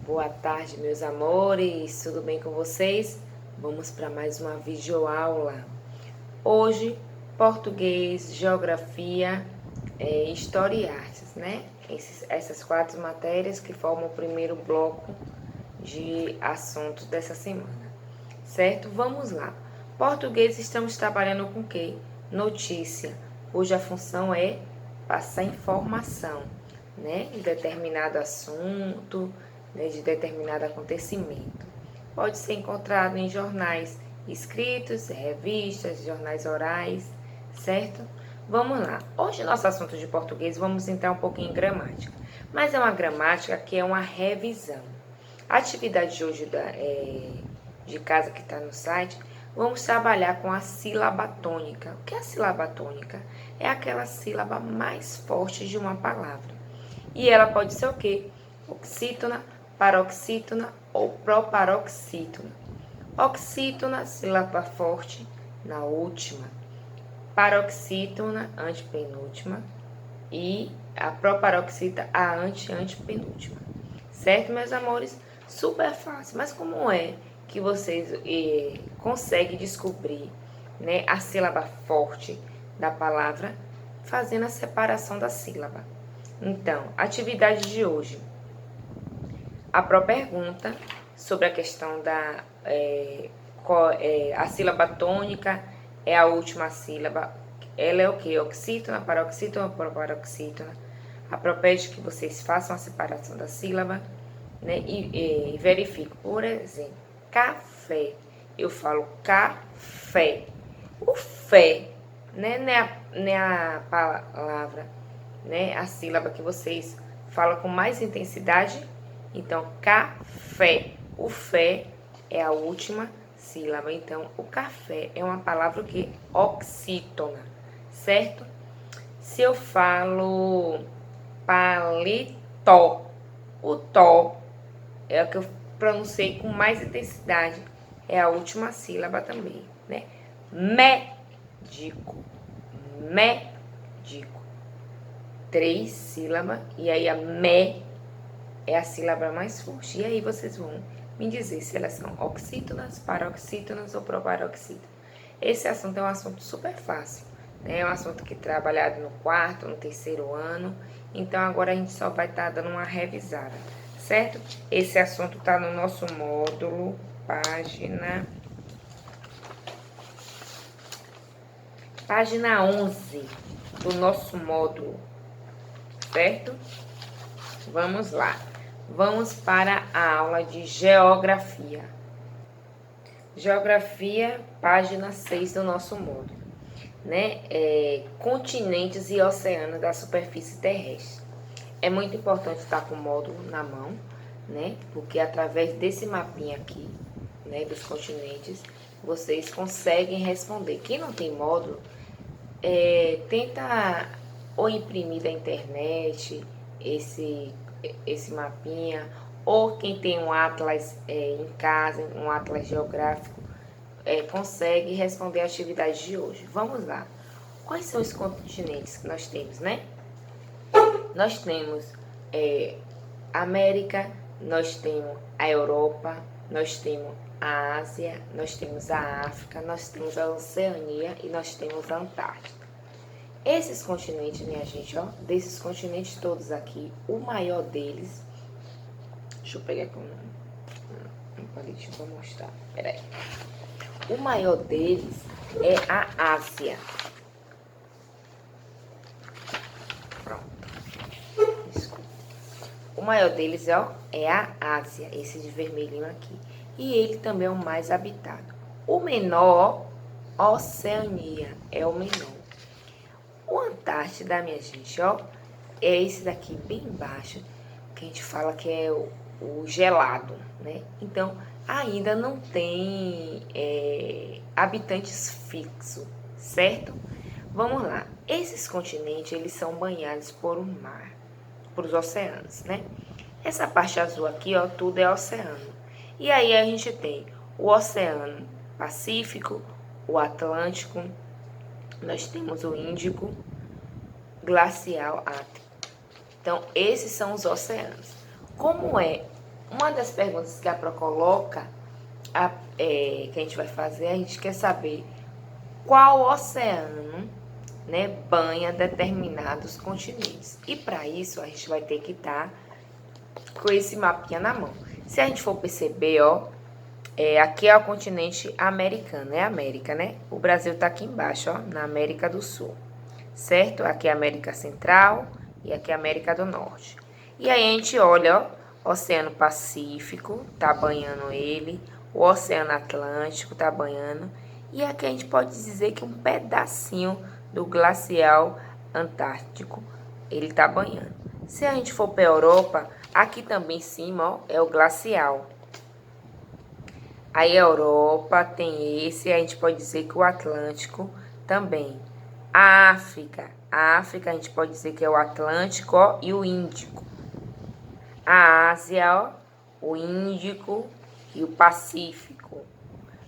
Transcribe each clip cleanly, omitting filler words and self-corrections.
Boa tarde, meus amores, tudo bem com vocês? Vamos para mais uma videoaula. Hoje, português, geografia, história e artes, né? Essas 4 matérias que formam o primeiro bloco de assuntos dessa semana, certo? Vamos lá. Português, estamos trabalhando com o quê? Notícia, cuja função é passar informação, né? De determinado assunto, né? De determinado acontecimento. Pode ser encontrado em jornais escritos, revistas, jornais orais, certo? Vamos lá. Hoje, nosso assunto de português, vamos entrar um pouquinho em gramática. Mas é uma gramática que é uma revisão. A atividade de hoje de casa que está no site, vamos trabalhar com a sílaba tônica. O que é a sílaba tônica? É aquela sílaba mais forte de uma palavra. E ela pode ser o quê? Oxítona, paroxítona ou proparoxítona. Oxítona, sílaba forte na última. Paroxítona, antepenúltima. E a proparoxítona, a antepenúltima. Certo, meus amores? Super fácil. Mas como é que vocês conseguem descobrir, né, a sílaba forte da palavra fazendo a separação da sílaba? Então, atividade de hoje. A pró-pergunta sobre a questão da a sílaba tônica é a última sílaba. Ela é o quê? Oxítona, paroxítona, proparoxítona. A pró-pede que vocês façam a separação da sílaba, né? E verifico. Por exemplo, café. Eu falo café. O fé, né? Não é a palavra, né? A sílaba que vocês falam com mais intensidade. Então, café. O fé é a última sílaba. Então, o café é uma palavra que oxítona, certo? Se eu falo paletó, o tó é o que eu pronunciei com mais intensidade, é a última sílaba também, né? Médico, médico, 3 sílabas, e aí a mé é a sílaba mais forte. E aí vocês vão me dizer se elas são oxítonas, paroxítonas ou proparoxítonas. Esse assunto é um assunto super fácil, né? É um assunto que é trabalhado no 4º, no 3º ano. Então, agora a gente só vai estar dando uma revisada, certo? Esse assunto está no nosso módulo, página 11 do nosso módulo, certo? Vamos lá. Vamos para a aula de geografia. Geografia, página 6 do nosso módulo, né? Continentes e oceanos da superfície terrestre. É muito importante estar com o módulo na mão, né? Porque através desse mapinha aqui, né, dos continentes, vocês conseguem responder. Quem não tem módulo, tenta ou imprimir da internet esse mapinha, ou quem tem um atlas em casa, um atlas geográfico, consegue responder a atividade de hoje. Vamos lá. Quais são os continentes que nós temos, né? Nós temos América, nós temos a Europa, nós temos a Ásia, nós temos a África, nós temos a Oceania e nós temos a Antártica. Esses continentes, minha gente, ó, desses continentes todos aqui, o maior deles, deixa eu pegar aqui um palitinho para mostrar, peraí. O maior deles é a Ásia. Pronto. Desculpa. O maior deles, ó, é a Ásia, esse de vermelhinho aqui. E ele também é o mais habitado. O menor, Oceania, é o menor. O Antártida, minha gente, ó, é esse daqui bem embaixo, que a gente fala que é o gelado, né? Então, ainda não tem habitantes fixos, certo? Vamos lá. Esses continentes, eles são banhados por um mar, por os oceanos, né? Essa parte azul aqui, ó, tudo é oceano. E aí a gente tem o Oceano Pacífico, o Atlântico, nós temos o Índico, Glacial Ártico. Então, esses são os oceanos. Como é Uma das perguntas que a Pro coloca, que a gente vai fazer, a gente quer saber qual oceano, né, banha determinados continentes. E para isso a gente vai ter que estar com esse mapinha na mão. Se a gente for perceber, ó, aqui é o continente americano, é América, né? O Brasil tá aqui embaixo, ó, na América do Sul, certo? Aqui é a América Central e aqui é a América do Norte. E aí a gente olha, ó, Oceano Pacífico, tá banhando ele, o Oceano Atlântico tá banhando, e aqui a gente pode dizer que um pedacinho do glacial Antártico ele tá banhando. Se a gente for para a Europa, aqui também em cima, ó, é o glacial. Aí a Europa tem esse, a gente pode dizer que o Atlântico também. A África a gente pode dizer que é o Atlântico, ó, e o Índico. A Ásia, ó, o Índico e o Pacífico.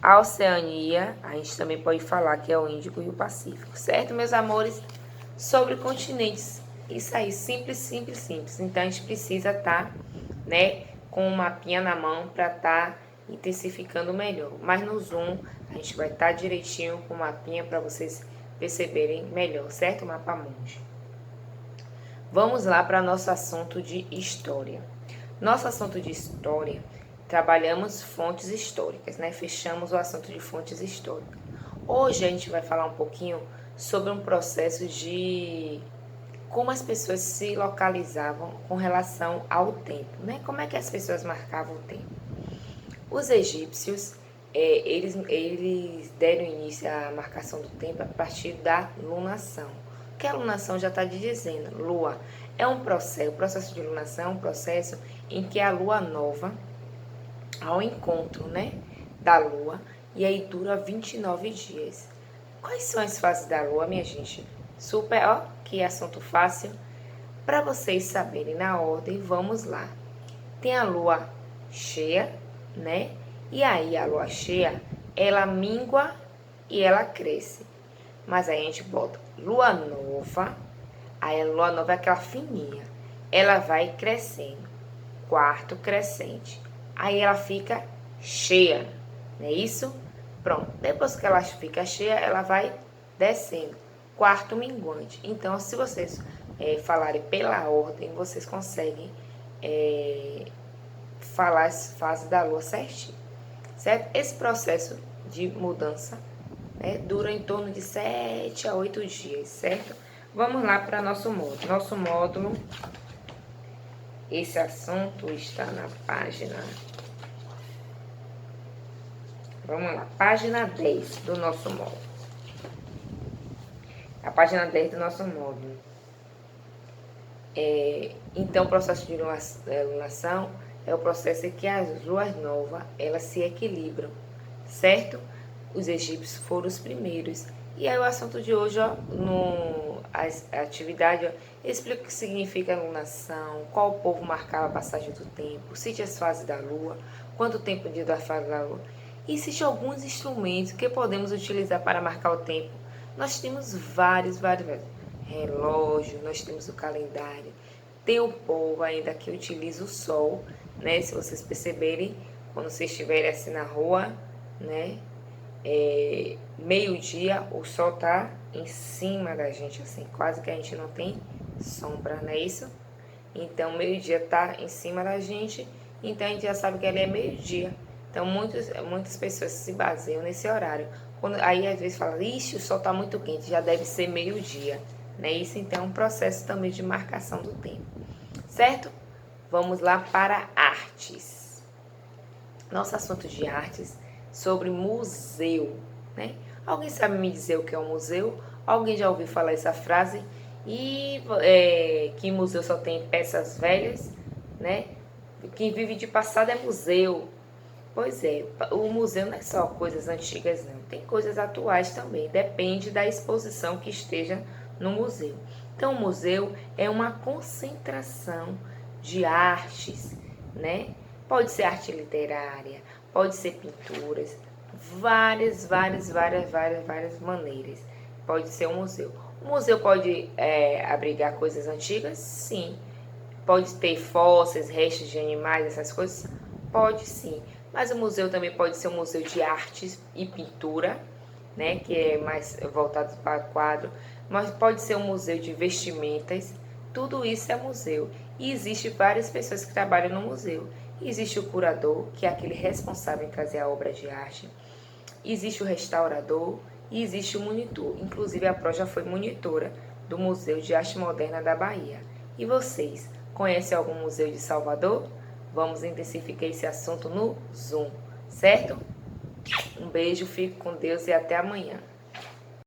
A Oceania, a gente também pode falar que é o Índico e o Pacífico, certo, meus amores? Sobre continentes, isso aí, simples, simples, simples. Então, a gente precisa estar, né, com o mapinha na mão para estar intensificando melhor. Mas no Zoom, a gente vai estar direitinho com o mapinha para vocês perceberem melhor, certo? O mapa mundi. Vamos lá para nosso assunto de história. Nosso assunto de história, trabalhamos fontes históricas, né? Fechamos o assunto de fontes históricas. Hoje a gente vai falar um pouquinho sobre um processo de como as pessoas se localizavam com relação ao tempo, né? Como é que as pessoas marcavam o tempo? Os egípcios, eles deram início à marcação do tempo a partir da lunação. O que a lunação já está dizendo? Lua é um processo, o processo de lunação é um processo em que a lua nova, ao encontro, né, da lua, e aí dura 29 dias. Quais são as fases da lua, minha gente? Super, ó, que assunto fácil. Para vocês saberem na ordem, vamos lá. Tem a lua cheia, né? E aí a lua cheia, ela mingua e ela cresce. Mas aí a gente bota lua nova, aí a lua nova é aquela fininha. Ela vai crescendo, quarto crescente. Aí ela fica cheia, não é isso? Pronto, depois que ela fica cheia, ela vai descendo, quarto minguante. Então, se vocês falarem pela ordem, vocês conseguem falar as fases da lua certinho, certo? Esse processo de mudança, né, dura em torno de 7 a 8 dias, certo? Vamos lá para nosso módulo. Nosso módulo, esse assunto está na página... Vamos lá, página 10 do nosso módulo. A página 10 do nosso módulo. Então, o processo de lunação é o processo em que as luas novas, elas se equilibram, certo? Os egípcios foram os primeiros. E aí o assunto de hoje, ó, a atividade, ó, explica o que significa a lunação, qual povo marcava a passagem do tempo, cite as fases da lua, quanto tempo de da fase da lua. Existem alguns instrumentos que podemos utilizar para marcar o tempo. Nós temos vários relógio, nós temos o calendário. Tem o povo ainda que utiliza o sol, né? Se vocês perceberem, quando vocês estiverem assim na rua, né? Meio-dia, o sol tá em cima da gente, assim, quase que a gente não tem sombra, não é isso? Então, meio-dia tá em cima da gente, então a gente já sabe que ele é meio-dia. Então, muitas pessoas se baseiam nesse horário. Aí, às vezes, fala, ixi, o sol está muito quente, já deve ser meio-dia. Né? Isso, então, é um processo também de marcação do tempo. Certo? Vamos lá para artes. Nosso assunto de artes sobre museu. Né? Alguém sabe me dizer o que é um museu? Alguém já ouviu falar essa frase? E que museu só tem peças velhas? Né? Quem vive de passado é museu. Pois é, o museu não é só coisas antigas, não. Tem coisas atuais também. Depende da exposição que esteja no museu. Então, o museu é uma concentração de artes, né? Pode ser arte literária, pode ser pinturas, várias maneiras. Pode ser um museu. O museu pode abrigar coisas antigas? Sim. pode ter fósseis, restos de animais, essas coisas? Pode sim. Mas o museu também pode ser um museu de artes e pintura, né, que é mais voltado para quadro, mas pode ser um museu de vestimentas. Tudo isso é museu. E existe várias pessoas que trabalham no museu. Existe o curador, que é aquele responsável em trazer a obra de arte. Existe o restaurador e existe o monitor. Inclusive a Pro já foi monitora do Museu de Arte Moderna da Bahia. E vocês, conhecem algum museu de Salvador? Vamos intensificar esse assunto no Zoom, certo? Um beijo, fique com Deus e até amanhã.